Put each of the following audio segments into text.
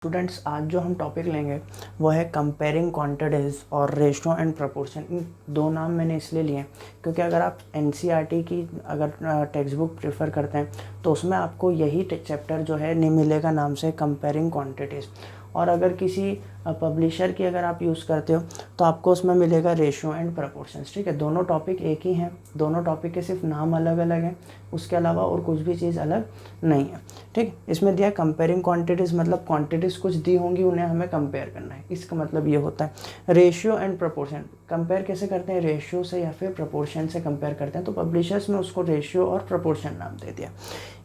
Students, आज जो हम टॉपिक लेंगे वो है कंपेयरिंग क्वांटिटीज़ और रेशो एंड प्रोपोर्शन। इन दो नाम मैंने इसलिए लिए क्योंकि अगर आप एनसीईआरटी की अगर टेक्स्ट बुक प्रेफर करते हैं तो उसमें आपको यही चैप्टर जो है नहीं मिलेगा नाम से कंपेयरिंग क्वांटिटीज़। और अगर किसी पब्लिशर की अगर आप यूज़ करते हो तो आपको उसमें मिलेगा रेशो एंड प्रोपोर्शंस। ठीक है, दोनों टॉपिक एक ही हैं, दोनों टॉपिक के सिर्फ नाम अलग अलग हैं, उसके अलावा और कुछ भी चीज़ अलग नहीं है। ठीक, इसमें दिया कंपेयरिंग क्वांटिटीज़, मतलब क्वांटिटीज़ कुछ दी होंगी, उन्हें हमें कंपेयर करना है। इसका मतलब ये होता है रेशियो एंड प्रोपोर्शन। कंपेयर कैसे करते हैं? रेशियो से या फिर प्रोपोर्शन से कंपेयर करते हैं, तो पब्लिशर्स में उसको रेशियो और प्रोपोर्शन नाम दे दिया।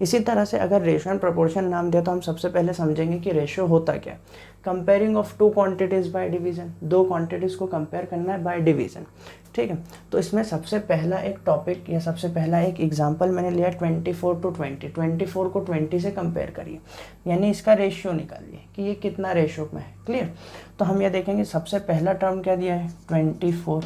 इसी तरह से अगर रेशियो एंड प्रोपोर्शन नाम दिया तो हम सबसे पहले समझेंगे कि रेशियो होता क्या है। Comparing of two quantities by division, दो क्वांटिटीज़ को कंपेयर करना है बाय डिवीज़न। ठीक है, तो इसमें सबसे पहला एक टॉपिक या सबसे पहला एक एग्जांपल मैंने लिया 24 to 20। 24 को 20 से कंपेयर करिए, यानी इसका रेशियो निकालिए कि ये कितना रेशियो में है। क्लियर? तो हम ये देखेंगे सबसे पहला टर्म क्या दिया है 24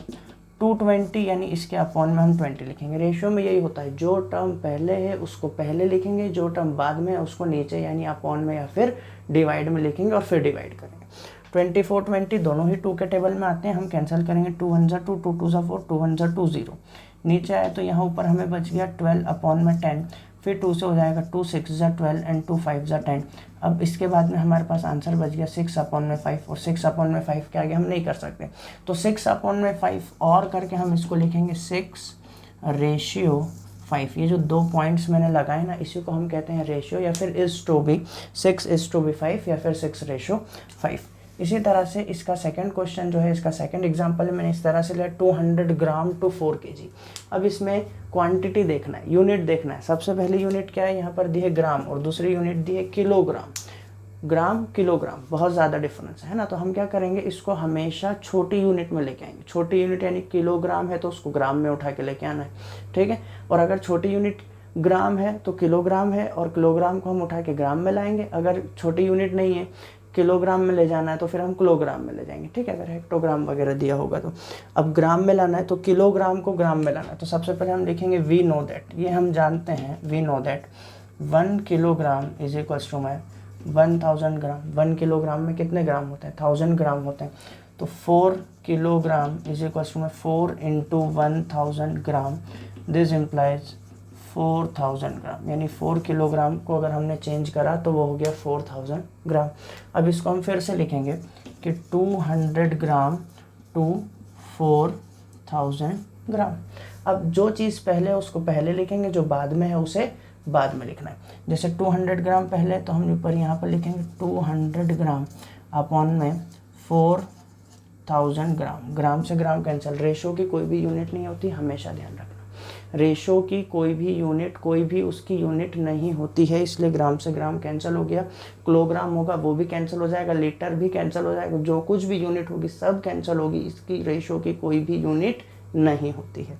to 20, यानी इसके अपॉन में हम 20 लिखेंगे। रेशियो में यही होता है, जो टर्म पहले है उसको पहले लिखेंगे, जो टर्म बाद में है उसको नीचे यानी अपॉन में या फिर डिवाइड में लिखेंगे और फिर डिवाइड करेंगे। 24 20 दोनों ही 2 के टेबल में आते हैं, हम कैंसिल करेंगे। 2 1 2 2 2 4 2 1 2 0। नीचे आए तो यहाँ ऊपर हमें बच गया 12 अपॉन में 10, फिर 2 से हो जाएगा 2 6 12 एंड 2 5 10। अब इसके बाद में हमारे पास आंसर बच गया 6 अपॉन में 5, और 6 अपॉन में 5 के आगे हम नहीं कर सकते, तो 6 अपॉन में 5 और करके हम इसको लिखेंगे 6 रेशियो 5। ये जो दो पॉइंट्स मैंने लगाए ना, इसी को हम कहते हैं रेशियो, या फिर is to be 6 is to be 5, या फिर 6 रेशियो 5। इसी तरह से इसका सेकंड क्वेश्चन जो है, इसका सेकंड एग्जांपल मैंने इस तरह से लिया 200 ग्राम टू 4 kg। अब इसमें क्वांटिटी देखना है, यूनिट देखना है। सबसे पहले यूनिट क्या है, यहाँ पर दी है ग्राम, और दूसरी यूनिट दी है किलोग्राम। ग्राम किलोग्राम बहुत ज़्यादा डिफरेंस है ना, तो हम क्या करेंगे, इसको हमेशा छोटी यूनिट में लेके आएंगे। छोटी यूनिट यानी किलोग्राम है तो उसको ग्राम में उठा के लेके आना है। ठीक है, और अगर छोटी यूनिट ग्राम है तो किलोग्राम है, और किलोग्राम को हम उठा के ग्राम में लाएंगे। अगर छोटी यूनिट नहीं है, किलोग्राम में ले जाना है, तो फिर हम किलोग्राम में ले जाएंगे। ठीक है, अगर हेक्टोग्राम वगैरह दिया होगा तो। अब ग्राम में लाना है तो किलोग्राम को ग्राम में लाना है, तो सबसे पहले हम लिखेंगे वी नो दैट, ये हम जानते हैं, we know that 1 kilogram is equals to में 1000 ग्राम। 1 किलोग्राम में कितने ग्राम होते हैं? 1000 ग्राम होते हैं। तो 4 किलोग्राम इज इक्वल्स टू में 4 इंटू 1000 ग्राम, दिस इम्प्लाइज 4000 ग्राम, यानी 4 किलोग्राम को अगर हमने चेंज करा तो वो हो गया 4000 ग्राम। अब इसको हम फिर से लिखेंगे कि 200 ग्राम टू 4000 ग्राम। अब जो चीज़ पहले है उसको पहले लिखेंगे, जो बाद में है उसे बाद में लिखना है। जैसे 200 ग्राम पहले, तो हम ऊपर यहाँ पर लिखेंगे 200 ग्राम अपॉन में 4000 ग्राम। ग्राम से ग्राम कैंसिल, रेशो की कोई भी यूनिट नहीं होती, हमेशा ध्यान रखना। रेशो की कोई भी यूनिट, कोई भी उसकी यूनिट नहीं होती है, इसलिए ग्राम से ग्राम कैंसिल हो गया। किलोग्राम होगा वो भी कैंसिल हो जाएगा, लीटर भी कैंसिल हो जाएगा, जो कुछ भी यूनिट होगी सब कैंसिल होगी। इसकी रेशो की कोई भी यूनिट नहीं होती है।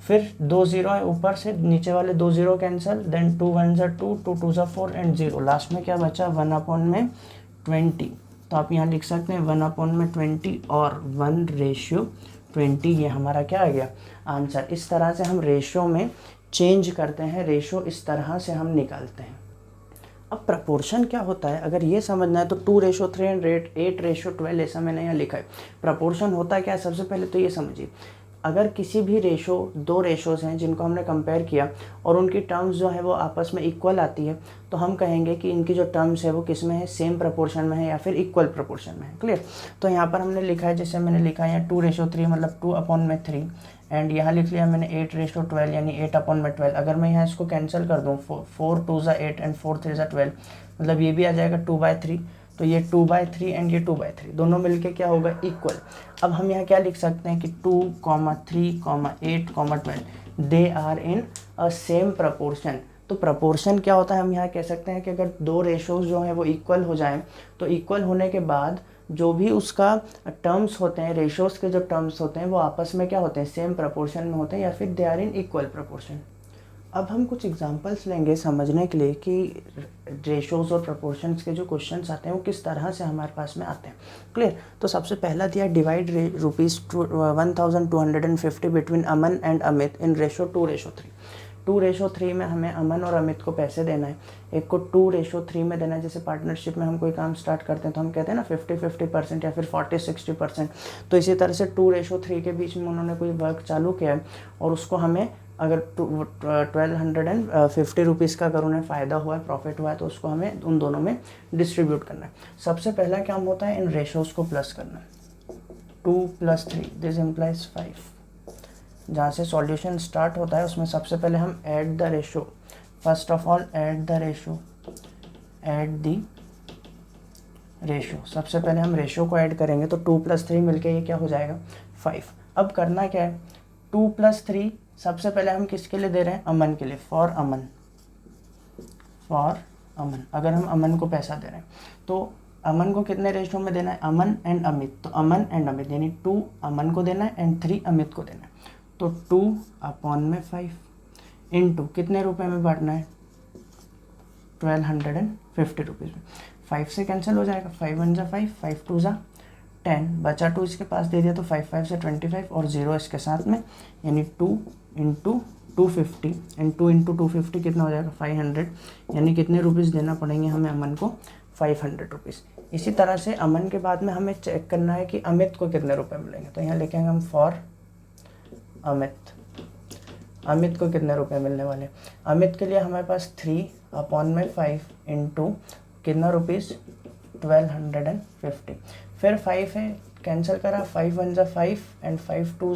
फिर 2 0 है, ऊपर से नीचे वाले 2 0 कैंसिल, देन 2 1 2 2 2 4 एंड 0। लास्ट में क्या बचा 1 अपॉन में 20, तो आप यहाँ लिख सकते हैं 1 अपॉन में 20 और 1 रेशियो 20। ये हमारा क्या आ गया आंसर। इस तरह से हम रेशियो में चेंज करते हैं, रेशियो इस तरह से हम निकालते हैं। अब प्रपोर्शन क्या होता है, अगर ये समझना है तो 2:3 एंड 8:12 ऐसा मैंने यहाँ लिखा है। प्रपोर्शन होता है क्या, सबसे पहले तो ये समझिए, अगर किसी भी रेशो, दो रेशोज़ हैं जिनको हमने कंपेयर किया और उनकी टर्म्स जो है वो आपस में इक्वल आती है, तो हम कहेंगे कि इनकी जो टर्म्स है वो किस में है, सेम प्रपोर्शन में है या फिर इक्वल प्रपोर्शन में है। क्लियर? तो यहाँ पर हमने लिखा है, जैसे मैंने लिखा है यहाँ 2:3 मतलब 2 अपॉन में 3, एंड यहाँ लिख लिया मैंने 8:12 यानी 8 अपॉन में 12। अगर मैं यहाँ इसको कैंसिल कर दूँ, 4 2 8 एंड 4 3 12, मतलब ये भी आ जाएगा 2/3। तो ये 2/3 एंड ये 2/3 दोनों मिलके क्या होगा, इक्वल। अब हम यहाँ क्या लिख सकते हैं कि 2, 3, 8, 12 they are in a same proportion. तो प्रपोर्शन क्या होता है, हम यहाँ कह सकते हैं कि अगर दो रेशोज़ जो हैं वो इक्वल हो जाएं, तो इक्वल होने के बाद जो भी उसका टर्म्स होते हैं, रेशोज़ के जो टर्म्स होते हैं वो आपस में क्या होते हैं, सेम प्रपोर्शन में होते हैं, या फिर they are in equal proportion. अब हम कुछ एग्जांपल्स लेंगे समझने के लिए कि रेशोज़ और प्रपोर्शंस के जो क्वेश्चंस आते हैं वो किस तरह से हमारे पास में आते हैं। क्लियर? तो सबसे पहला दिया divide ₹1250 between Aman and Amit in ratio 2:3। 2:3 में हमें अमन और अमित को पैसे देना है, एक को 2:3 में देना है। जैसे पार्टनरशिप में हम कोई काम स्टार्ट करते हैं तो हम कहते हैं ना 50-50% या फिर 40-60%। तो इसी तरह से 2:3 के बीच में उन्होंने कोई वर्क चालू किया है और उसको हमें अगर 1250 रुपीज़ का अगर उन्हें फ़ायदा हुआ है, प्रॉफिट हुआ है, तो उसको हमें उन दोनों में डिस्ट्रीब्यूट करना है। सबसे पहला काम होता है इन रेशोज़ को प्लस करना। 2 + 3 दिस इम्प्लाइज 5। जहाँ से सॉल्यूशन स्टार्ट होता है उसमें सबसे पहले हम add the ratio, first of all add the ratio, add the ratio. सबसे पहले हम रेशो को ऐड करेंगे तो 2 + 3 मिलके ये क्या हो जाएगा 5। अब करना क्या है, 2 + 3 सबसे पहले हम किसके लिए दे रहे हैं, अमन के लिए, फॉर अमन, फॉर अमन। अगर हम अमन को पैसा दे रहे हैं तो अमन को कितने रेशो में देना है, अमन एंड अमित। तो अमन एंड अमित यानी 2 अमन को देना है एंड 3 अमित को देना है। तो 2/5 इंटू कितने रुपए में बांटना है, 1250 रुपीज़ में। 5 से कैंसिल हो जाएगा, 5 × 5, 5 × 2 10, बचा 2 इसके पास दे दिया तो 5 × 5 = 25 और 0 इसके साथ में, यानी 2 × 250 एंड 2 × 250 कितना हो जाएगा 500, यानी कितने रुपीज़ देना पड़ेंगे हमें अमन को, 500 रुपीज़। इसी तरह से अमन के बाद में हमें चेक करना है कि अमित को कितने रुपए मिलेंगे। तो यहाँ लिखेंगे हम फॉर अमित, अमित को कितने रुपए मिलने वाले। अमित के लिए हमारे पास 3/5 इंटू कितना रुपीज़ 1250। फिर 5 है, कैंसिल करा, 5 × 5 एंड 5 × 2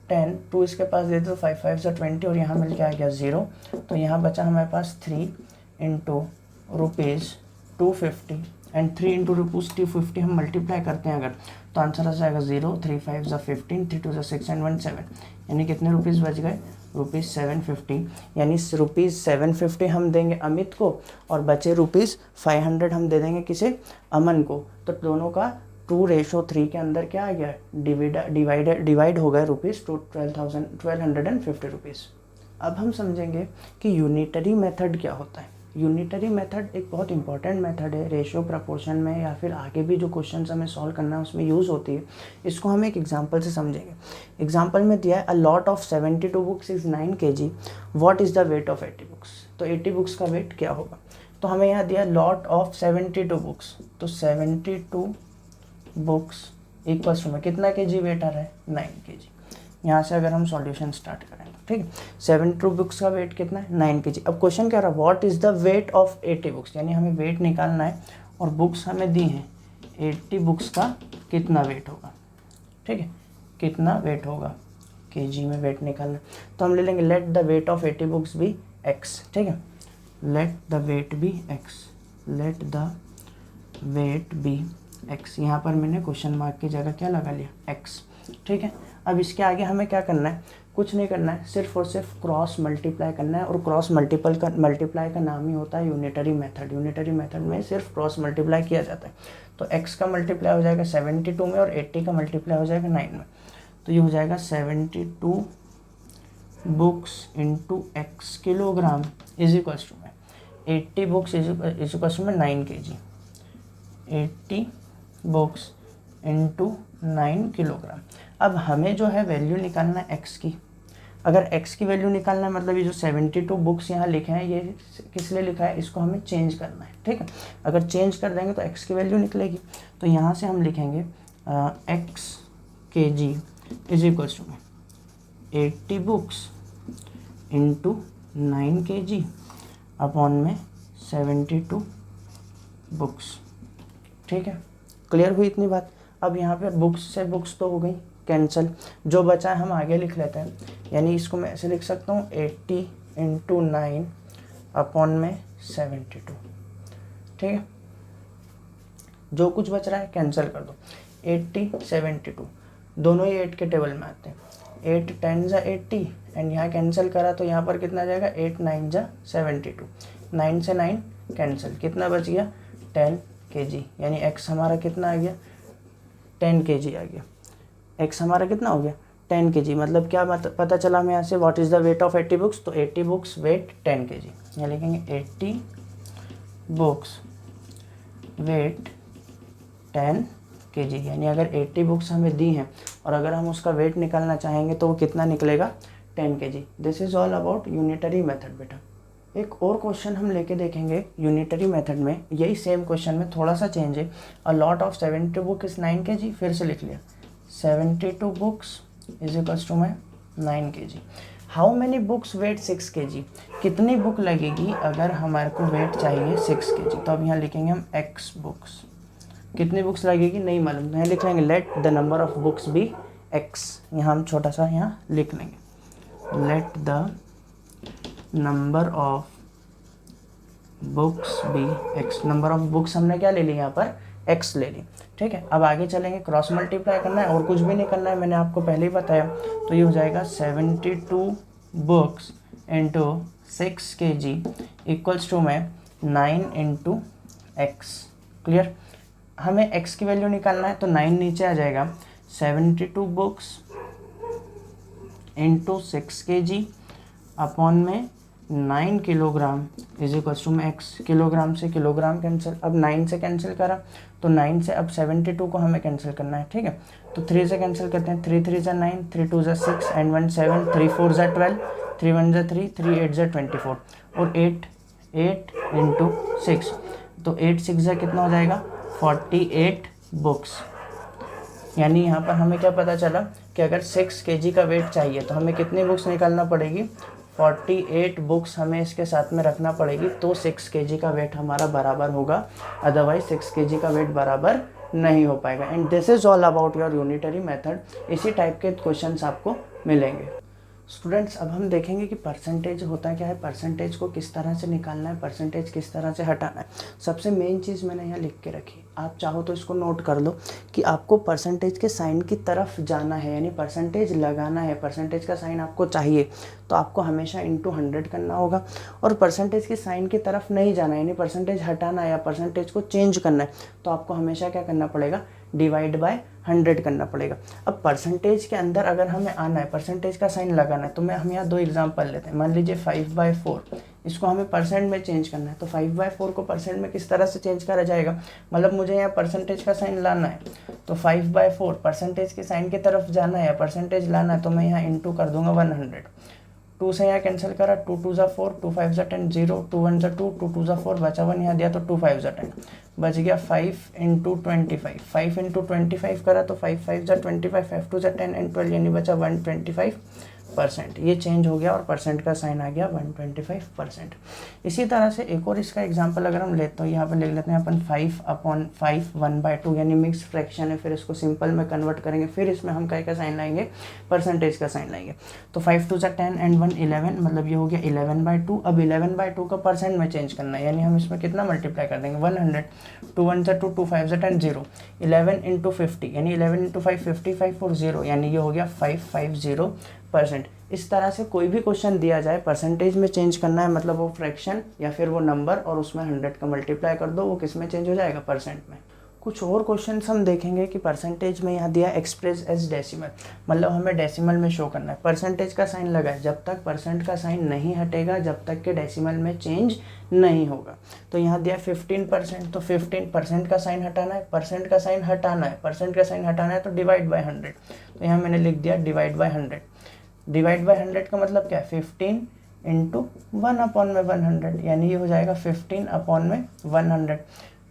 10, 2 इसके पास देते तो 5 × 5 = 20 और यहाँ मिल के आ गया 0। तो यहाँ बचा हमारे पास 3 × ₹250 एंड 3 × ₹250 हम मल्टीप्लाई करते हैं अगर, तो आंसर आ जाएगा 0, 3 × 5 = 15, 3 × 2 = 6 एंड 1 7, यानी कितने रुपीज़ बच गए, ₹750। यानी ₹750 हम देंगे अमित को और बचे ₹500 हम दे देंगे किसे, अमन को। तो दोनों का 2:3 के अंदर क्या आ गया, डिवाइड हो गए ₹1250 रुपीज़। अब हम समझेंगे कि यूनिटरी मेथड क्या होता है। यूनिटरी मेथड एक बहुत इंपॉर्टेंट मेथड है, रेशियो प्रपोर्शन में या फिर आगे भी जो क्वेश्चन हमें सॉल्व करना है उसमें यूज़ होती है। इसको हम एक एग्जांपल से समझेंगे। एग्जांपल में दिया है a lot of 72 books is 9 kg, what is the weight of 80 books. तो 80 बुक्स का वेट क्या होगा। तो हमें यहाँ दिया लॉट ऑफ 72 बुक्स, तो 72 बुक्स इक्वल्स टू में कितना kg वेट आ रहा है, 9 kg। यहाँ से अगर हम सॉल्यूशन स्टार्ट करें ठीक है, 72 बुक्स का वेट कितना है, 9 kg। अब क्वेश्चन क्या रहा, what is the weight of 80 books, यानी हमें वेट निकालना है और बुक्स हमें दी हैं, 80 बुक्स का कितना वेट होगा, ठीक है, कितना वेट होगा, kg में वेट निकालना। तो हम ले लेंगे let the weight of 80 books be x, ठीक है, let the weight be x, let the weight be x। यहाँ पर मैंने क्वेश्चन मार्क की जगह क्या लगा लिया, x, ठीक है। अब इसके आगे हमें क्या करना है, कुछ नहीं करना है, सिर्फ और सिर्फ क्रॉस मल्टीप्लाई करना है। और क्रॉस मल्टीप्लाई का नाम ही होता है यूनिटरी मेथड। यूनिटरी मेथड में सिर्फ क्रॉस मल्टीप्लाई किया जाता है। तो x का मल्टीप्लाई हो जाएगा 72 में और 80 का मल्टीप्लाई हो जाएगा 9 में। तो ये हो जाएगा 72 books into x kilogram is equals to में 80 बुक्स इज इक्वल्स टू में 9 kg। 80 books into 9 kilogram. अब हमें जो है वैल्यू निकालना है x की। अगर x की वैल्यू निकालना है मतलब ये जो 72 बुक्स यहाँ लिखे हैं ये किस लिए लिखा है, इसको हमें चेंज करना है, ठीक है। अगर चेंज कर देंगे तो x की वैल्यू निकलेगी। तो यहाँ से हम लिखेंगे x kg is equals to 80 books into 9 kg upon में 72 बुक्स, ठीक है। क्लियर हुई इतनी बात। अब यहाँ पे बुक्स से बुक्स तो हो गई कैंसिल, जो बचा है हम आगे लिख लेते हैं। यानी इसको मैं ऐसे लिख सकता हूँ 80 इंटू 9 अपॉन में 72, ठीक है। जो कुछ बच रहा है कैंसिल कर दो। 80 72 दोनों ही 8 के टेबल में आते हैं। 8 10 = 80 एंड यहाँ कैंसिल करा तो यहाँ पर कितना जाएगा 8 9 = 72। 9 से 9 कैंसिल, कितना बच गया 10 kg। यानी x हमारा कितना आ गया 10 kg आ गया। x हमारा कितना हो गया 10 kg। मतलब क्या पता चला हमें यहाँ से, what is the weight of 80 books. तो 80 बुक्स वेट 10 kg। यहाँ लिखेंगे 80 बुक्स वेट 10 kg। यानी अगर 80 बुक्स हमें दी हैं और अगर हम उसका वेट निकालना चाहेंगे तो वो कितना निकलेगा 10 kg। This is all about unitary method बेटा। एक और क्वेश्चन हम लेके देखेंगे यूनिटरी मेथड में, यही सेम क्वेश्चन में थोड़ा सा चेंज है। A lot of 72 book is 9 kg, फिर से लिख लिया 72 बुक्स इज इक्वल्स टू में 9 kg। How many books weight 6 kg, कितनी बुक लगेगी अगर हमारे को वेट चाहिए 6 kg। तो अब यहाँ लिखेंगे हम x बुक्स, कितनी बुक्स लगेगी नहीं मालूम, तो यहाँ लिख लेंगे let the number of books be x। यहाँ हम छोटा सा यहाँ लिख लेंगे let the number of books be x। Number of books हमने क्या ले ली यहाँ पर x ले ली, ठीक है। अब आगे चलेंगे, क्रॉस मल्टीप्लाई करना है और कुछ भी नहीं करना है, मैंने आपको पहले ही बताया। तो ये हो जाएगा 72 books into 6 kg equals to में 9 इंटू एक्स। क्लियर, हमें x की वैल्यू निकालना है तो 9 नीचे आ जाएगा, 72 बुक्स इंटू 6 kg अपॉन में 9 किलोग्राम इज इक्वल्स टू में एक्स। किलोग्राम से किलोग्राम कैंसिल, अब 9 से कैंसिल करा तो 9 से अब 72 को हमें कैंसिल करना है, ठीक है। तो 3 से कैंसिल करते हैं, 3 3 9, 3 2 6 एंड 1 7, 3 4 12, 3 1 3, 3 8 24 और 8 इंटू 6, तो 8 6 कितना हो जाएगा 48 बुक्स। यानी यहाँ पर हमें क्या पता चला कि अगर 6 kg का वेट चाहिए तो हमें कितनी बुक्स निकालना पड़ेगी, 48 बुक्स हमें इसके साथ में रखना पड़ेगी, तो 6 kg का वेट हमारा बराबर होगा, अदरवाइज 6 kg का वेट बराबर नहीं हो पाएगा। And this is all about your unitary method. इसी टाइप के क्वेश्चंस आपको मिलेंगे। स्टूडेंट्स, अब हम देखेंगे कि परसेंटेज होता क्या है, परसेंटेज को किस तरह से निकालना है, परसेंटेज किस तरह से हटाना है। सबसे मेन चीज़ मैंने यहाँ लिख के रखी, आप चाहो तो इसको नोट कर लो कि आपको परसेंटेज के साइन की तरफ जाना है, यानी परसेंटेज लगाना है, परसेंटेज का साइन आपको चाहिए तो आपको हमेशा इंटू 100 करना होगा। और परसेंटेज के साइन की तरफ नहीं जाना है, यानी परसेंटेज हटाना है या परसेंटेज को चेंज करना है, तो आपको हमेशा क्या करना पड़ेगा, डिवाइड बाय 100 करना पड़ेगा। अब परसेंटेज के अंदर अगर हमें आना है, परसेंटेज का साइन लगाना है, तो हम यहाँ 2 एग्जांपल लेते हैं। मान लीजिए 5/4, इसको हमें परसेंट में चेंज करना है, तो 5/4 को परसेंट में किस तरह से चेंज करा जाएगा, मतलब मुझे यहाँ परसेंटेज का साइन लाना है, तो 5/4 परसेंटेज के साइन की तरफ जाना है या परसेंटेज लाना है, तो मैं यहाँ इंटू कर दूंगा 100। 2 से यहाँ कैंसिल करा, 2 2 4, 2 5 10, 0, 2 1 2, 2 2 4, बचा 1 यहाँ दिया तो 2 5 10, बच गया 5 इंटू 25। 5 इंटू 25 करा तो 5 5 25, 5 2 10 एंड 12, यानी बचा 125%। ये चेंज हो गया और परसेंट का साइन आ गया 125%। इसी तरह से एक और इसका एग्जांपल अगर हम लेते हैं, यहाँ पर लिख लेते हैं अपन 5/5 1/2, यानी मिक्स फ्रैक्शन है, फिर इसको सिंपल में कन्वर्ट करेंगे, फिर इसमें हम क्या साइन लाएंगे, परसेंटेज का साइन लाएंगे। तो 5 2 10 एंड 1 11, मतलब ये हो गया 11/2। अब 11/2 का परसेंट में चेंज करना है, यानी हम इसमें कितना मल्टीप्लाई कर देंगे 100। 2 1 2, 2 5 10, 0, 11 इंटू 50, यानी 11 इंटू 5 55 और 0, यानी ये हो गया 550%। इस तरह से कोई भी क्वेश्चन दिया जाए, परसेंटेज में चेंज करना है, मतलब वो फ्रैक्शन या फिर वो नंबर, और उसमें 100 का मल्टीप्लाई कर दो, वो किस में चेंज हो जाएगा, परसेंट में। कुछ और क्वेश्चंस हम देखेंगे कि परसेंटेज में यहाँ दिया एक्सप्रेस एज डेसिमल, मतलब हमें डेसिमल में शो करना है। परसेंटेज का साइन लगा है, जब तक परसेंट का साइन नहीं हटेगा, जब तक के डेसिमल में चेंज नहीं होगा। तो यहाँ दिया 15%, तो 15% का साइन हटाना है, परसेंट का साइन हटाना है, परसेंट का साइन हटाना है तो डिवाइड बाय 100। तो यहाँ मैंने लिख दिया डिवाइड बाय 100। डिवाइड बाय 100 का मतलब क्या है, 15 इंटू 1/100, यानी ये हो जाएगा 15/100।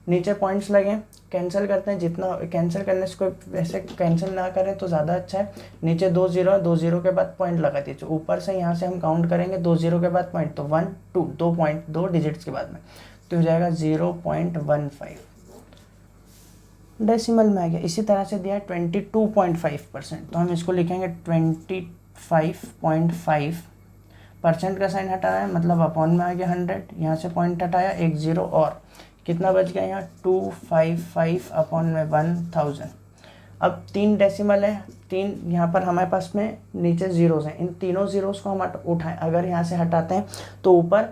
नीचे पॉइंट्स लगे, कैंसिल करते हैं, जितना कैंसिल करने से कोई वैसे कैंसिल ना करें तो ज़्यादा अच्छा है। नीचे 2 0 है, 2 0 के बाद पॉइंट लगा दीजिए, ऊपर से यहाँ से हम काउंट करेंगे 2 0 के बाद पॉइंट, तो 1 2, 2 पॉइंट 2 डिजिट्स के बाद में, तो हो जाएगा 0.15 डेसिमल में आ गया। इसी तरह से दिया है 22.5%, तो हम इसको लिखेंगे 25.5%। का साइन हटाया है, मतलब अपॉन में आ गया 100, यहाँ से पॉइंट हटाया, 1 0 और कितना बच गया यहाँ 255 अपॉन में 1000। अब 3 डेसिमल है, 3 यहाँ पर हमारे पास में नीचे जीरोस हैं, इन तीनों जीरोस को हम उठाएं, अगर यहाँ से हटाते हैं तो ऊपर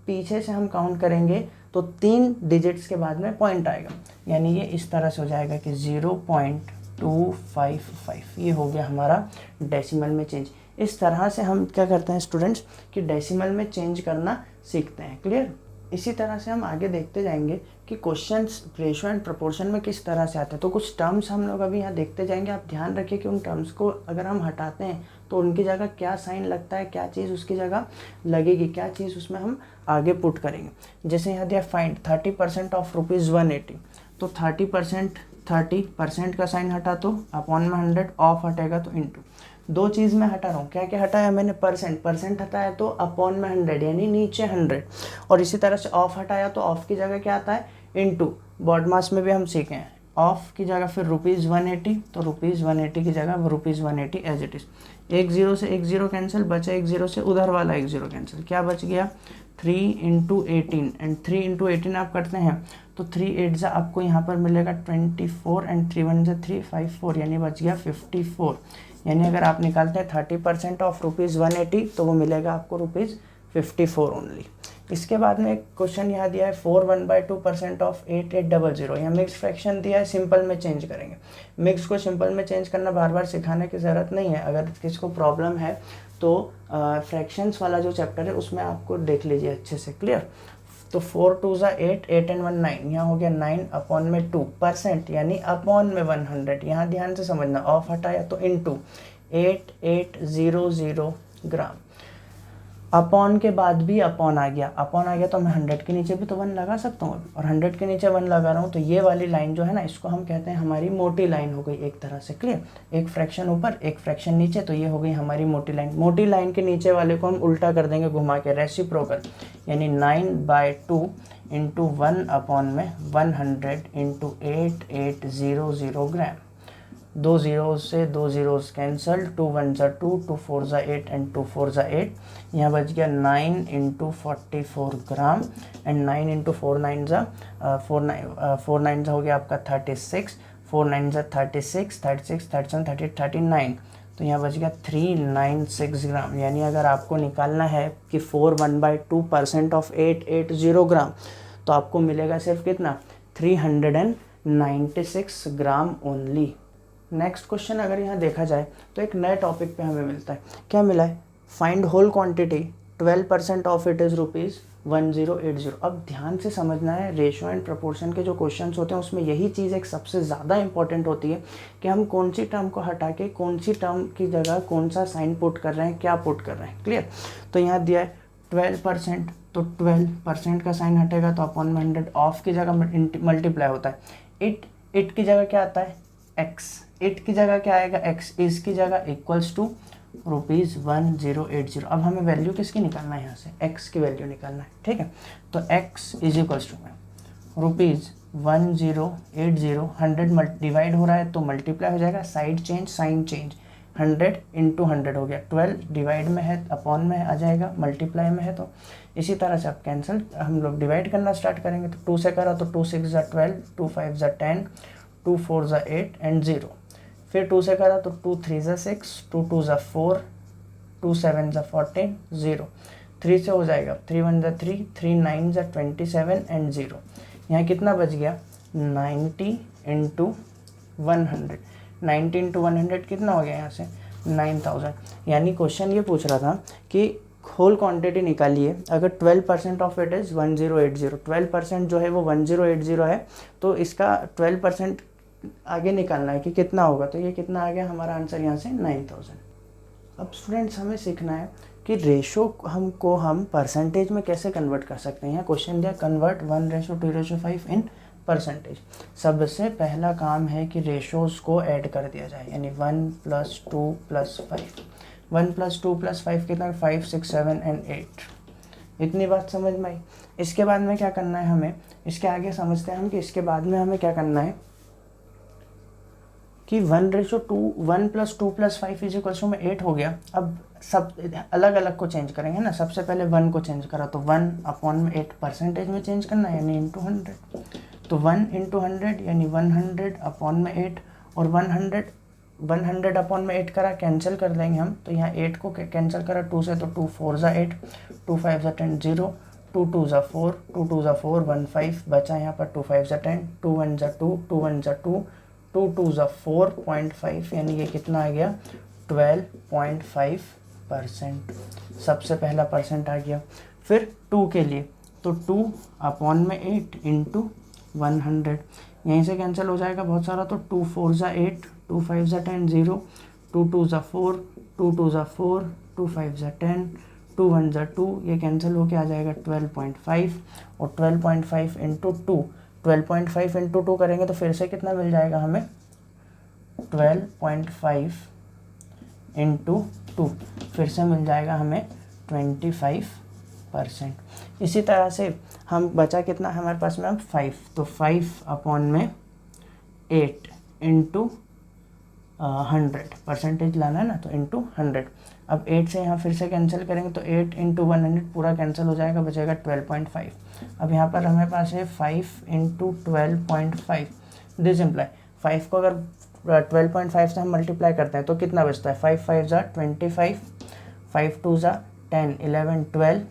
पीछे से हम काउंट करेंगे तो 3 डिजिट्स के बाद में पॉइंट आएगा, यानी ये इस तरह से हो जाएगा कि 0.255, ये हो गया हमारा डेसिमल में चेंज। इस तरह से हम क्या करते हैं स्टूडेंट्स कि डेसिमल में चेंज करना सीखते हैं। क्लियर। इसी तरह से हम आगे देखते जाएंगे कि क्वेश्चंस रेशियो एंड प्रोपोर्शन में किस तरह से आते हैं। तो कुछ टर्म्स हम लोग अभी यहाँ देखते जाएंगे। आप ध्यान रखिए कि उन टर्म्स को अगर हम हटाते हैं तो उनकी जगह क्या साइन लगता है, क्या चीज़ उसकी जगह लगेगी, क्या चीज़ उसमें हम आगे पुट करेंगे। जैसे यहाँ दिया फाइंड 30% ऑफ ₹180, तो 30% का साइन हटा तो अपॉन में 100, ऑफ हटेगा तो इंटू। दो चीज़ मैं हटा रहा हूँ, क्या क्या हटाया मैंने, परसेंट हटाया तो अपॉन में 100 यानी नीचे 100, और इसी तरह से ऑफ हटाया तो ऑफ की जगह क्या आता है, इंटू। बॉड मास में भी हम सीखे हैं, ऑफ की जगह फिर ₹180, तो ₹180 की जगह ₹180 एज इट इज़। एक जीरो से एक जीरो कैंसिल, बचा एक जीरो से उधर वाला एक जीरो कैंसिल, क्या बच गया 3 × 18, एंड 3 × 18 आप करते हैं तो 3 8 जा आपको यहाँ पर मिलेगा 24, एंड 3 1 जा 3 5 4, यानी बच गया 54। यानी अगर आप निकालते हैं 30% ऑफ ₹180 तो वो मिलेगा आपको ₹54 ओनली। इसके बाद में एक क्वेश्चन यहाँ दिया है 4 1/2% ऑफ 8800, यहाँ मिक्स फ्रैक्शन दिया है, सिंपल में चेंज करेंगे। मिक्स को सिंपल में चेंज करना बार बार सिखाने की ज़रूरत नहीं है, अगर किसी को प्रॉब्लम है तो फ्रैक्शंस वाला जो चैप्टर है उसमें आपको देख लीजिए अच्छे से, क्लियर। तो 4 2 जा 8, 8 and 1 9, यहाँ हो गया 9 अपॉन में 2% यानी अपॉन में 100, यहाँ ध्यान से समझना, ऑफ हटाया तो इनटू 8800 ग्राम। अपॉन के बाद भी अपॉन आ गया तो मैं 100 के नीचे भी तो 1 लगा सकता हूँ, और 100 के नीचे 1 लगा रहा हूँ तो ये वाली लाइन जो है ना, इसको हम कहते हैं हमारी मोटी लाइन हो गई एक तरह से, क्लियर। एक फ्रैक्शन ऊपर एक फ्रैक्शन नीचे, तो ये हो गई हमारी मोटी लाइन। मोटी लाइन के नीचे वाले को हम उल्टा कर देंगे घुमा के, रेसिप्रोकल, यानी 9/2 × 1 अपॉन में 100 × 8800 ग्राम। 2 zeros से 2 zeros कैंसल, 2 1 जा 2, 2 4 जा 8 एंड 2 4 जा 8, यहाँ बच गया 9 × 44 ग्राम, एंड 9 × 4 9 जा 4 9 जा हो गया आपका 36, 4 9 जा 36, 36 37 38 39, तो यहाँ बच गया 396 ग्राम। यानी अगर आपको निकालना है कि 4 1/2% ऑफ 880 ग्राम, तो आपको मिलेगा सिर्फ कितना, 396 ग्राम ओनली। नेक्स्ट क्वेश्चन अगर यहाँ देखा जाए तो एक नए टॉपिक पे हमें मिलता है, क्या मिला है, find whole quantity 12% of it is ₹1080। अब ध्यान से समझना है, रेशियो एंड प्रोपोर्शन के जो क्वेश्चंस होते हैं उसमें यही चीज़ एक सबसे ज़्यादा इंपॉर्टेंट होती है कि हम कौन सी टर्म को हटा के कौन सी टर्म की जगह कौन सा साइन पुट कर रहे हैं, क्या पुट कर रहे हैं, क्लियर। तो यहाँ दिया है 12%, तो 12% का साइन हटेगा तो अपॉन में 100, ऑफ की जगह मल्टीप्लाई होता है, इट की जगह क्या आता है, एक्स, इट की जगह क्या आएगा, एक्स, इसकी जगह इक्वल्स टू ₹1080। अब हमें वैल्यू किसकी निकालना है, यहाँ से एक्स की वैल्यू निकालना है, ठीक है। तो x is equals to ₹1080, 100 divide हो रहा है तो मल्टीप्लाई हो जाएगा, साइड चेंज साइन चेंज, 100 × 100 हो गया, 12 डिवाइड में है अपॉन में आ जाएगा, मल्टीप्लाई में है तो इसी तरह से आप कैंसिल, हम लोग डिवाइड करना स्टार्ट करेंगे। तो 2 से करा तो 2 6 जा 12, 2 5 जा 10, 2 4 जा 8 एंड 0, फिर 2 से करा तो 2 3 जा 6, 2 2 जा 4, 2 7 जा 14, 0, 3 से हो जाएगा 3 1 जा 3, 3 9 जा 27 एंड 0। यहाँ कितना बच गया, 90 × 100, 90 × 100 कितना हो गया यहाँ से 9000। यानी क्वेश्चन ये पूछ रहा था कि होल क्वांटिटी निकालिए, अगर 12% ऑफ इट इज़ 1080, 12% जो है वो 1080 है, तो इसका 12% आगे निकालना है कि कितना होगा, तो ये कितना आ गया हमारा आंसर यहाँ से 9000। अब स्टूडेंट्स हमें सीखना है कि रेशो हमको हम परसेंटेज में कैसे कन्वर्ट कर सकते हैं। यहाँ क्वेश्चन दिया कन्वर्ट 1:2:5 इन परसेंटेज। सबसे पहला काम है कि रेशोज़ को ऐड कर दिया जाए, यानी 1 + 2 + 5, 1 + 2 + 5 कितना, 5 6 7 एंड 8। इतनी बात समझ में आई। इसके बाद में क्या करना है हमें, इसके आगे समझते हैं हम कि इसके बाद में हमें क्या करना है कि 1:2, 1 + 2 + 5 = में 8 हो गया। अब सब अलग अलग को चेंज करेंगे ना, सबसे पहले 1 को चेंज करा तो 1 अपॉन में 8 परसेंटेज में चेंज करना है, यानी इंटू 100, तो 1 × 100 यानी 100 अपॉन में 8, और 100 अपॉन में 8 करा, कैंसिल कर देंगे हम, तो यहाँ 8 को कैंसिल करा 2 से, तो 2 4 जा 8, 2 5 जा 10, 0, 2 2 जा 4, 2 2 जा 4, 1 5 बचा यहाँ पर, 2 5 जा 10, 2 1 जा 2, 2 1 जा 2, 2 2 जा 4.5, यानी ये कितना आ गया 12.5%। सबसे पहला परसेंट आ गया। फिर 2 के लिए तो 2 अपॉन में 8 × 100, यहीं से कैंसिल हो जाएगा बहुत सारा, तो 2 4 जा 8, 2 5 जा 10, 0, 2 2 जा 4, 2 2 ज़ा 4, 2 5 ज़ा 10, 2 1 ज़ा 2, ये कैंसिल होके आ जाएगा 12.5, और 12.5 इंटू 2, 12.5 इंटू 2 करेंगे तो फिर से कितना मिल जाएगा हमें, 12.5 इंटू 2, फिर से मिल जाएगा हमें 25%। इसी तरह से हम बचा कितना है हमारे पास में अब 5, तो 5 अपॉन में 8 इंटू 100, परसेंटेज लाना है ना, तो इंटू 100। अब 8 से यहाँ फिर से कैंसिल करेंगे तो 8 इंटू 100 पूरा कैंसिल हो जाएगा, बचेगा 12.5। अब यहाँ पर हमारे पास है 5 इंटू 12.5, दिस इम्प्लाई 5 को अगर 12.5 से हम मल्टीप्लाई करते हैं तो कितना बचता है, 5 5 ज़ा 25, 5 2 ज़ा 10 11 12,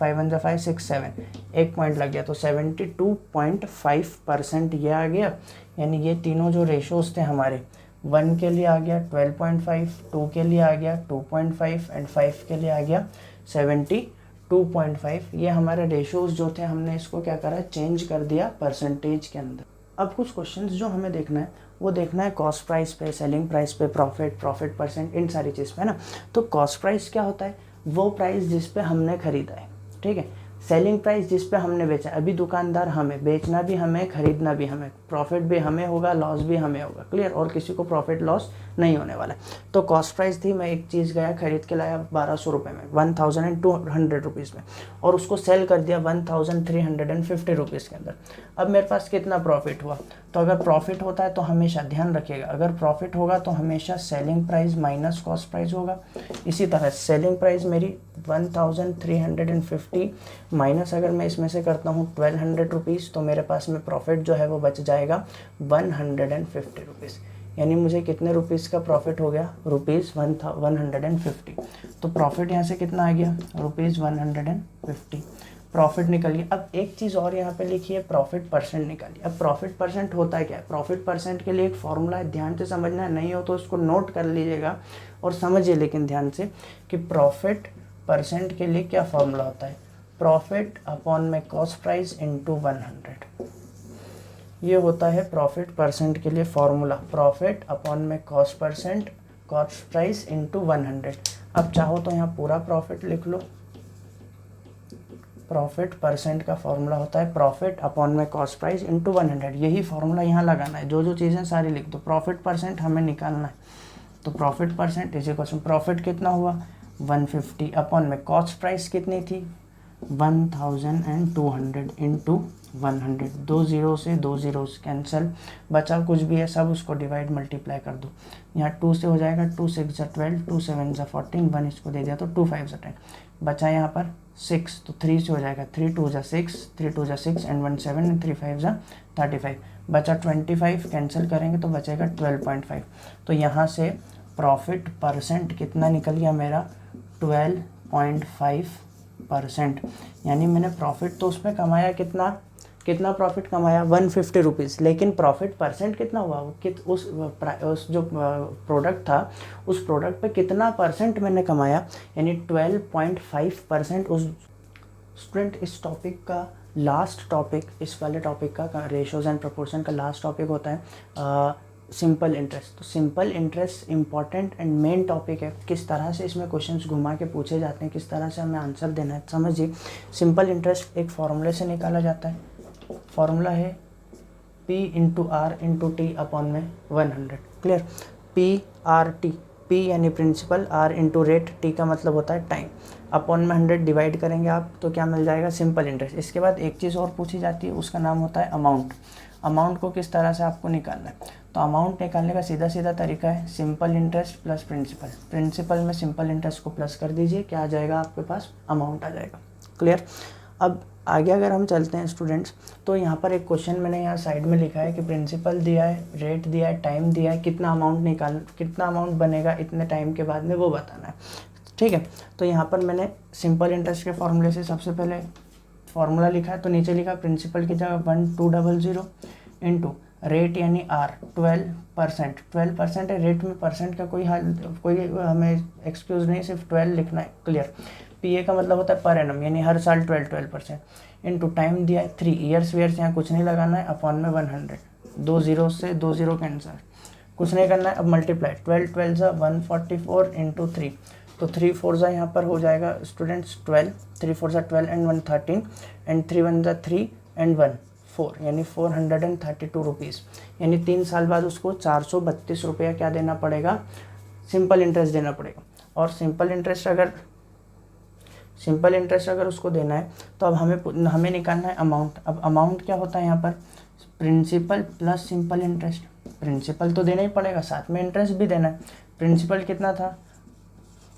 5 1 ज़ा 5 6 7, एक पॉइंट लग गया, तो 72.5% ये आ गया। यानी ये तीनों जो रेशोज़ थे हमारे, 1 के लिए आ गया 12.5, 2 के लिए आ गया 2.5 एंड 5 के लिए आ गया 72.5। ये हमारे रेशोज़ जो थे हमने इसको क्या करा, चेंज कर दिया परसेंटेज के अंदर। अब कुछ क्वेश्चंस जो हमें देखना है वो देखना है कॉस्ट प्राइस पे, सेलिंग प्राइस पे, प्रॉफिट परसेंट, इन सारी चीज़ पे ना। तो कॉस्ट प्राइस क्या होता है, वो प्राइस जिस पे हमने ख़रीदा है, ठीक है। सेलिंग प्राइस जिस पे हमने बेचा, अभी दुकानदार हमें, बेचना भी हमें, खरीदना भी हमें, प्रॉफिट भी हमें होगा, लॉस भी हमें होगा, क्लियर, और किसी को प्रॉफिट लॉस नहीं होने वाला। तो कॉस्ट प्राइस थी, मैं एक चीज़ गया खरीद के लाया 1200 रुपये में, 1200 रुपीज़ में, और उसको सेल कर दिया 1350 रुपीज़ के अंदर। अब मेरे पास कितना प्रॉफिट हुआ, तो अगर प्रॉफिट होता है तो हमेशा ध्यान रखिएगा, अगर प्रॉफिट होगा तो हमेशा selling price minus cost price होगा। इसी तरह सेलिंग प्राइस मेरी 1350 माइनस अगर मैं इसमें से करता हूँ 1200 रुपीज़, तो मेरे पास में प्रॉफिट जो है वो बच जाएगा 150 रुपीज़। यानी मुझे कितने रुपीज़ का प्रॉफिट हो गया, रुपीज़ 150। तो प्रॉफिट यहाँ से कितना आ गया, रुपीज़ 150 प्रॉफिट निकलिए। अब एक चीज़ और यहाँ पे लिखिए, प्रॉफिट परसेंट निकालिए। अब प्रॉफिट परसेंट होता है क्या है, प्रॉफिट परसेंट के लिए एक फॉर्मूला है, ध्यान से समझना है, नहीं हो तो इसको नोट कर लीजिएगा और समझिए लेकिन ध्यान से कि प्रॉफिट परसेंट के लिए क्या फॉर्मूला होता है, प्रॉफिट अपॉन में कॉस्ट प्राइस इंटू 100, ये होता है प्रॉफिट परसेंट के लिए फॉर्मूला, प्रॉफिट अपॉन में cost percent, cost price into 100। अब चाहो तो यहाँ पूरा प्रॉफिट लिख लो, प्रॉफिट परसेंट का फॉर्मूला होता है प्रॉफिट अपॉन में कॉस्ट प्राइस इंटू 100, यही फॉर्मूला यहाँ लगाना है, जो चीज़ें सारी लिख दो, प्रॉफिट परसेंट हमें निकालना है। तो प्रॉफिट परसेंट इसी क्वेश्चन, प्रॉफिट कितना हुआ 150 अपॉन में कॉस्ट प्राइस कितनी थी 1200 इंटू 100, 2 जीरो से 2 जीरोस कैंसिल, बचा कुछ भी है सब उसको डिवाइड मल्टीप्लाई कर दो। यहाँ 2 से हो जाएगा 2 6 ज़ा 12, 2 7 ज़ा 14, 1 इसको दे दिया तो 2 5 ज़ा 10, बचा यहाँ पर 6, तो 3 से हो जाएगा 3 2 ज़ा 6, 3 2 ज़ा 6 एंड 1 7 एंड 3 5 ज़ा 35, बचा 25, कैंसिल करेंगे तो बचेगा 12.5। तो यहाँ से प्रॉफिट परसेंट कितना निकल गया मेरा 12.5%। यानी मैंने प्रॉफिट तो उसमें कमाया कितना प्रॉफिट कमाया 150 रुपीज़, लेकिन प्रॉफिट परसेंट कितना हुआ, उस जो प्रोडक्ट था उस प्रोडक्ट पे कितना परसेंट मैंने कमाया, यानी 12.5%। उस स्टूडेंट इस टॉपिक का लास्ट टॉपिक, इस वाले टॉपिक का रेशोज़ एंड प्रोपोर्शन का लास्ट टॉपिक होता है सिंपल इंटरेस्ट। तो simple interest important and main topic है, किस तरह से इसमें क्वेश्चंस घुमा के पूछे जाते हैं, किस तरह से हमें आंसर देना है, समझिए। सिंपल इंटरेस्ट एक फॉर्मूले से निकाला जाता है, फॉर्मूला है P into R into T upon में 100, क्लियर। PRT, P यानी principal, R into rate, T का मतलब होता है टाइम, अपॉन में 100 डिवाइड करेंगे आप तो क्या मिल जाएगा, सिंपल इंटरेस्ट। इसके बाद एक चीज़ और पूछी जाती है, उसका नाम होता है अमाउंट। अमाउंट को किस तरह से आपको निकालना है, तो अमाउंट निकालने का सीधा तरीका है simple interest plus principal, principal में सिंपल इंटरेस्ट को प्लस कर दीजिए, क्या आ जाएगा आपके पास, अमाउंट आ जाएगा, क्लियर। अब आगे अगर हम चलते हैं स्टूडेंट्स, तो यहाँ पर एक क्वेश्चन मैंने यहाँ साइड में लिखा है कि प्रिंसिपल दिया है, रेट दिया है, टाइम दिया है, कितना अमाउंट बनेगा इतने टाइम के बाद में वो बताना है, ठीक है। तो यहाँ पर मैंने सिंपल इंटरेस्ट के फॉर्मूले से सबसे पहले फॉर्मूला लिखा है, तो नीचे लिखा प्रिंसिपल की जगह 1200 इंटू रेट यानी R 12% है, रेट में परसेंट का कोई हमें एक्सक्यूज़ नहीं, सिर्फ 12 लिखना है, क्लियर। PA का मतलब होता है पर एनम, यानी हर साल 12% इंटू टाइम दिया है 3 ईयर्स, यहाँ कुछ नहीं लगाना है, अपॉन में 100, 2 जीरो से 2 जीरो कैंसर, कुछ नहीं करना है, अब मल्टीप्लाई 12 12 ज़ा 144 इंटू 3, तो 3 4 ज़ा यहाँ पर हो जाएगा स्टूडेंट्स 12, 3 4 ज़ा 12 एंड 1 13 एंड 3 1 ज़ा 3 एंड 1 4, यानी 432 रुपीज़। यानी 3 साल बाद उसको 432 रुपया क्या देना पड़ेगा, सिंपल इंटरेस्ट देना पड़ेगा। और सिंपल इंटरेस्ट अगर उसको देना है तो अब हमें निकालना है अमाउंट। अब अमाउंट क्या होता है यहाँ पर, principal plus simple interest. Principal तो देना ही पड़ेगा, साथ में इंटरेस्ट भी देना है। प्रिंसिपल कितना था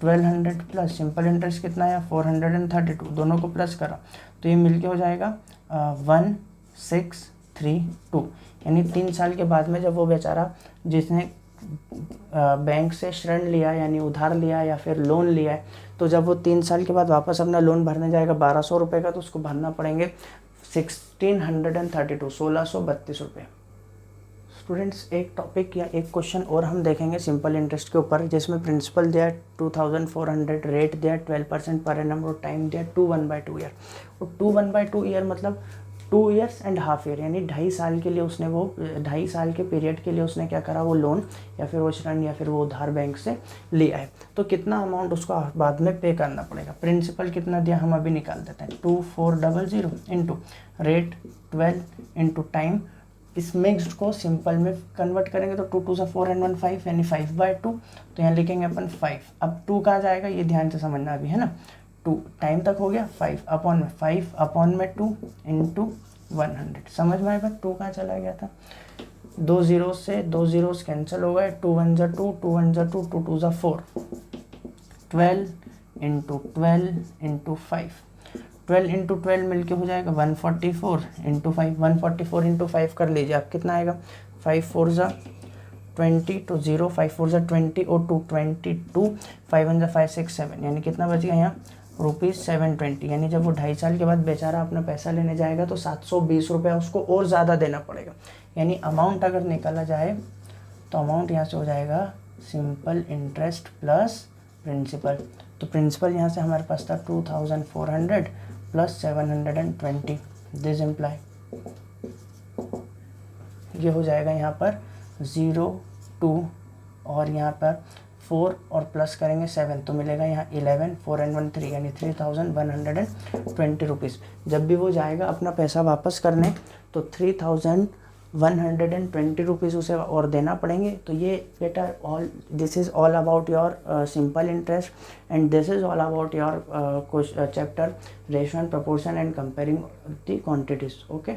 1200 प्लस सिंपल इंटरेस्ट कितना है 432, दोनों को प्लस करा तो ये मिलके हो जाएगा 1632। यानी 3 साल के बाद में जब वो बेचारा जिसने बैंक से ऋण लिया यानी उधार लिया या फिर लोन लिया है, तो जब वो 3 साल के बाद वापस अपना लोन भरने जाएगा 1200 रुपये का, तो उसको भरना पड़ेंगे 1632 रुपये। स्टूडेंट्स एक टॉपिक या एक क्वेश्चन और हम देखेंगे सिंपल इंटरेस्ट के ऊपर, जिसमें प्रिंसिपल दिया 2400, रेट दिया 12% पर एनम और टाइम दिया 2 1/2 ईयर। और 2 1/2 ईयर मतलब 2 इयर्स एंड हाफ ईयर, यानी 2.5 साल के लिए उसने वो 2.5 साल के पीरियड के लिए उसने क्या करा, वो लोन या फिर वो ऋण या फिर वो उधार बैंक से लिया है। तो कितना अमाउंट उसको बाद में पे करना पड़ेगा। प्रिंसिपल कितना दिया हम अभी निकाल देते हैं, 2400 इंटू रेट 12 इंटू टाइम। इस मिक्स्ड को सिंपल में कन्वर्ट करेंगे तो 2 2 सा 4 एंड 1 5, यानी 5/2। तो यहाँ लिखेंगे अपन 5। अब 2 कहाँ जाएगा ये ध्यान से समझना अभी, है ना। 2 टाइम तक हो गया, 5 अपॉन में 2 इंटू 100। समझ में आया बात, 2 कहाँ चला गया था, 2 जीरोस से 2 जीरोस कैंसिल हो गए, 2 1 ज़ा 2, 2 1 ज़ा 2, 2 2 ज़ा 4, 12 इंटू 12 इंटू 5, 12 इंटू 12 मिलके हो जाएगा 144 इंटू 5, 144 इंटू 5 कर लीजिए आप, कितना आएगा 5 4 ज़ा 20 तो 0, 5 4 ज़ा 20 और 2 22, 5 1 ज़ा 5 6 7, यानी कितना बच गया यहाँ ₹720। यानी जब वो 2.5 साल के बाद बेचारा अपना पैसा लेने जाएगा तो 720 रुपया उसको और ज़्यादा देना पड़ेगा। यानी अमाउंट अगर निकाला जाए तो अमाउंट यहाँ से हो जाएगा सिंपल इंटरेस्ट प्लस प्रिंसिपल। तो प्रिंसिपल यहाँ से हमारे पास था 2400 प्लस 720, दिस इम्प्लाई ये हो जाएगा यहाँ पर 0 2 और यहाँ पर 4 और प्लस करेंगे 7 तो मिलेगा यहाँ 11, 4 एंड 1 3, यानी 3120 रुपीज़। जब भी वो जाएगा अपना पैसा वापस करने तो 3120 रुपीज़ उसे और देना पड़ेंगे। तो ये बेटा this is all about your simple interest and this is all about your chapter ratio and proportion and comparing the quantities. Okay.